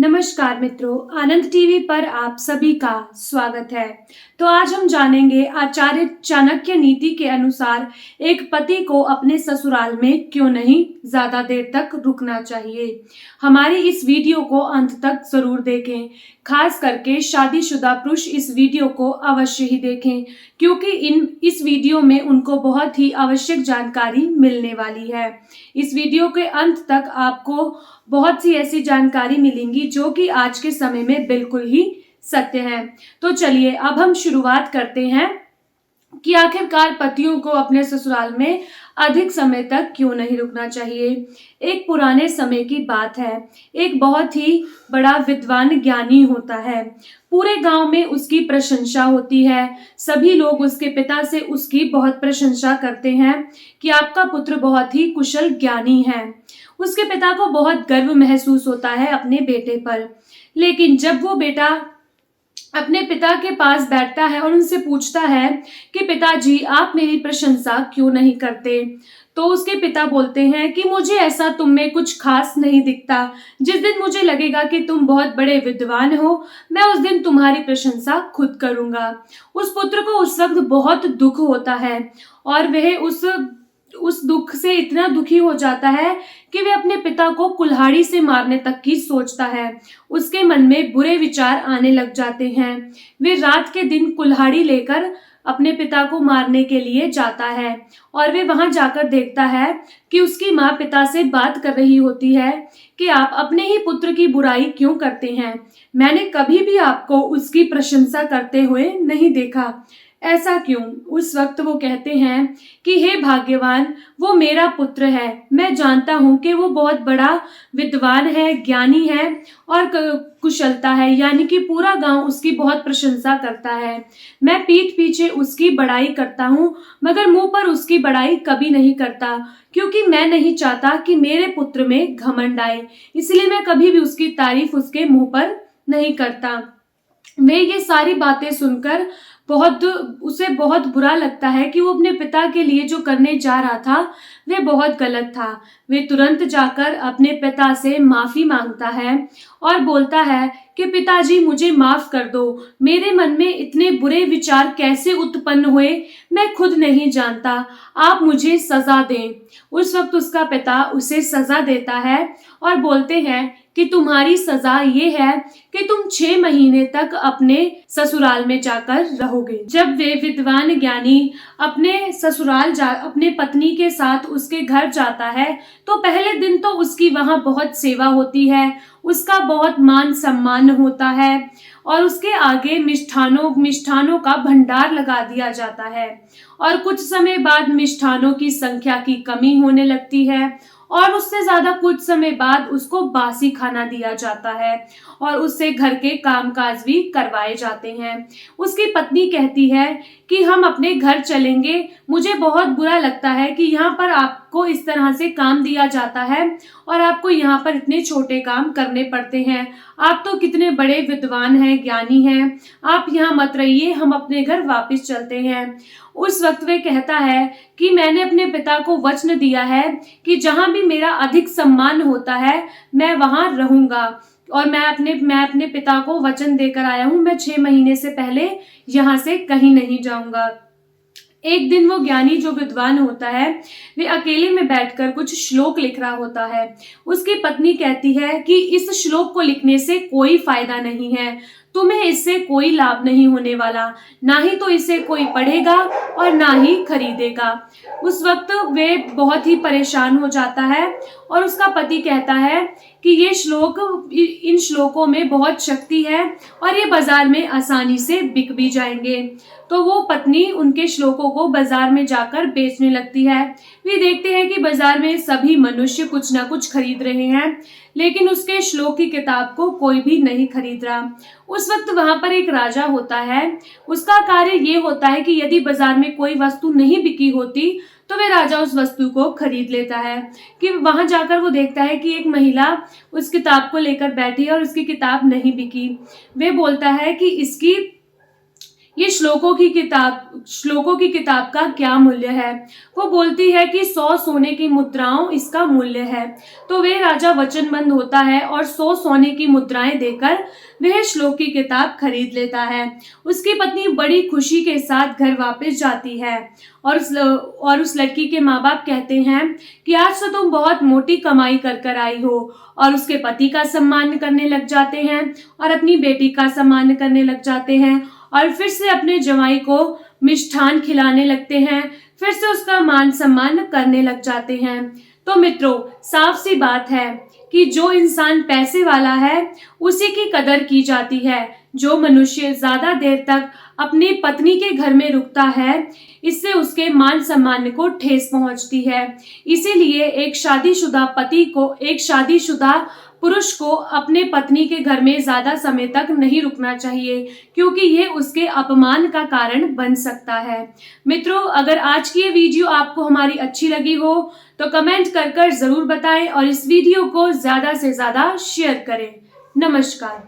नमस्कार मित्रों, आनंद टीवी पर आप सभी का स्वागत है। तो आज हम जानेंगे आचार्य चाणक्य नीति के अनुसार एक पति को अपने ससुराल में क्यों नहीं ज्यादा देर तक रुकना चाहिए। हमारी इस वीडियो को अंत तक जरूर देखें। खास करके शादीशुदा पुरुष इस वीडियो को अवश्य ही देखें, क्योंकि इस वीडियो में उनको बहुत ही आवश्यक जानकारी मिलने वाली है। इस वीडियो के अंत तक आपको बहुत सी ऐसी जानकारी मिलेंगी जो कि आज के समय में बिल्कुल ही सत्य है। तो चलिए अब हम शुरुआत करते हैं कि आखिरकार पतियों को अपने ससुराल में अधिक समय तक क्यों नहीं रुकना चाहिए। एक पुराने समय की बात है। एक बहुत ही बड़ा विद्वान ज्ञानी होता है। पूरे गांव में उसकी प्रशंसा होती है। सभी लोग उसके पिता से उसकी बहुत प्रशंसा करते हैं कि आपका पुत्र बहुत ही कुशल ज्ञानी है। उसके पिता को बहुत गर्व महसूस होता है अपने बेटे पर। लेकिन जब वो बेटा अपने पिता के पास बैठता है और उनसे पूछता है कि पिताजी आप मेरी प्रशंसा क्यों नहीं करते, तो उसके पिता बोलते हैं कि मुझे ऐसा तुम में कुछ खास नहीं दिखता। जिस दिन मुझे लगेगा कि तुम बहुत बड़े विद्वान हो, मैं उस दिन तुम्हारी प्रशंसा खुद करूंगा। उस पुत्र को उस वक्त बहुत दुख होता है और वह उस दुख से इतना दुखी हो जाता है कि वे अपने पिता को कुल्हाड़ी से मारने तक की सोचता है। उसके मन में बुरे विचार आने लग जाते हैं। वे रात के दिन कुल्हाड़ी लेकर अपने पिता को मारने के लिए जाता है और वे वहां जाकर देखता है कि उसकी माँ पिता से बात कर रही होती है कि आप अपने ही पुत्र की बुराई क्यों करते हैं। मैंने कभी भी आपको उसकी प्रशंसा करते हुए नहीं देखा। ऐसा क्यों? उस वक्त वो कहते हैं कि हे भाग्यवान, वो मेरा पुत्र है। मैं जानता हूँ कि वो बहुत बड़ा विद्वान है, ज्ञानी है और कुशलता है, यानी कि पूरा गांव उसकी बहुत प्रशंसा करता है। मैं पीठ पीछे उसकी बड़ाई करता हूँ, मगर मुंह पर उसकी बड़ाई कभी नहीं करता, क्योंकि मैं नहीं चाहता कि मेरे पुत्र में घमंड आए। इसलिए मैं कभी भी उसकी तारीफ उसके मुंह पर नहीं करता। वे ये सारी बातें सुनकर उसे बहुत बुरा लगता है कि वो अपने पिता के लिए जो करने जा रहा था वे बहुत गलत था। वे तुरंत जाकर अपने पिता से माफी मांगता है और बोलता है कि पिताजी मुझे माफ कर दो। मेरे मन में इतने बुरे विचार कैसे उत्पन्न हुए मैं खुद नहीं जानता। आप मुझे सजा दें। उस वक्त उसका पिता उसे सजा देता है और बोलते हैं कि तुम्हारी सजा ये है कि तुम 6 महीने तक अपने ससुराल में जाकर रहोगे। जब वे विद्वान ज्ञानी अपने पत्नी के साथ उसके घर जाता है तो पहले दिन तो उसकी वहां बहुत सेवा होती है, उसका बहुत मान सम्मान होता है और उसके आगे मिष्ठानों का भंडार लगा दिया जाता है। और कुछ समय बाद मिष्ठानों की संख्या की कमी होने लगती है और उससे ज्यादा कुछ समय बाद उसको बासी खाना दिया जाता है और उससे घर के कामकाज भी करवाए जाते हैं। उसकी पत्नी कहती है कि हम अपने घर चलेंगे। मुझे बहुत बुरा लगता है कि यहाँ पर आपको इस तरह से काम दिया जाता है और आपको यहाँ पर इतने छोटे काम करने पड़ते हैं। आप तो कितने बड़े विद्वान हैं, ज्ञानी हैं। आप यहाँ मत रहिए, हम अपने घर वापस चलते हैं। उस वक्त वे कहता है कि मैंने अपने पिता को वचन दिया है कि जहां भी मेरा अधिक सम्मान होता है मैं वहां रहूंगा और मैं अपने पिता को वचन देकर आया हूं, मैं 6 महीने से पहले यहाँ से कहीं नहीं जाऊंगा। एक दिन वो ज्ञानी जो विद्वान होता है वे अकेले में बैठकर कुछ श्लोक लिख रहा होता है। उसकी पत्नी कहती है कि इस श्लोक को लिखने से कोई फायदा नहीं है, तुम्हें इससे कोई लाभ नहीं होने वाला, ना ही तो इसे कोई पढ़ेगा और ना ही खरीदेगा। उस वक्त वे बहुत ही परेशान हो जाता है और उसका पति कहता है कि इन श्लोकों में बहुत शक्ति है और ये बाजार में आसानी से बिक भी जाएंगे। तो वो पत्नी उनके श्लोकों को बाजार में जाकर बेचने लगती है। वे देखते हैं कि बाजार में सभी मनुष्य कुछ ना कुछ खरीद रहे हैं, लेकिन उसके श्लोक की किताब को कोई भी नहीं खरीद रहा। उस वक्त वहां पर एक राजा होता है। उसका कार्य ये होता है कि यदि बाजार में कोई वस्तु नहीं बिकी होती तो वे राजा उस वस्तु को खरीद लेता है। कि वहां जाकर वो देखता है कि एक महिला उस किताब को लेकर बैठी है और उसकी किताब नहीं बिकी। वे बोलता है कि ये श्लोकों की किताब का क्या मूल्य है। वो बोलती है कि 100 सोने की मुद्राओं इसका मूल्य है। तो वह राजा वचनबद्ध होता है और 100 सोने की मुद्राएं देकर वह श्लोक की किताब खरीद लेता है। उसकी पत्नी बड़ी खुशी के साथ घर वापस जाती है और उस लड़की के माँ बाप कहते हैं कि आज तो तुम बहुत मोटी कमाई कर कर आई हो, और उसके पति का सम्मान करने लग जाते हैं और अपनी बेटी का सम्मान करने लग जाते हैं और फिर से अपने जमाई को मिष्ठान खिलाने लगते हैं, फिर से उसका मान सम्मान करने लग जाते हैं। तो मित्रों, साफ सी बात है कि जो इंसान पैसे वाला है उसी की कदर की जाती है। जो मनुष्य ज्यादा देर तक अपनी पत्नी के घर में रुकता है, इससे उसके मान सम्मान को ठेस पहुंचती है। इसीलिए एक शादीशुदा पुरुष को अपने पत्नी के घर में ज्यादा समय तक नहीं रुकना चाहिए, क्योंकि ये उसके अपमान का कारण बन सकता है। मित्रों, अगर आज की ये वीडियो आपको हमारी अच्छी लगी हो तो कमेंट कर जरूर बताएं और इस वीडियो को ज्यादा से ज्यादा शेयर करें। नमस्कार।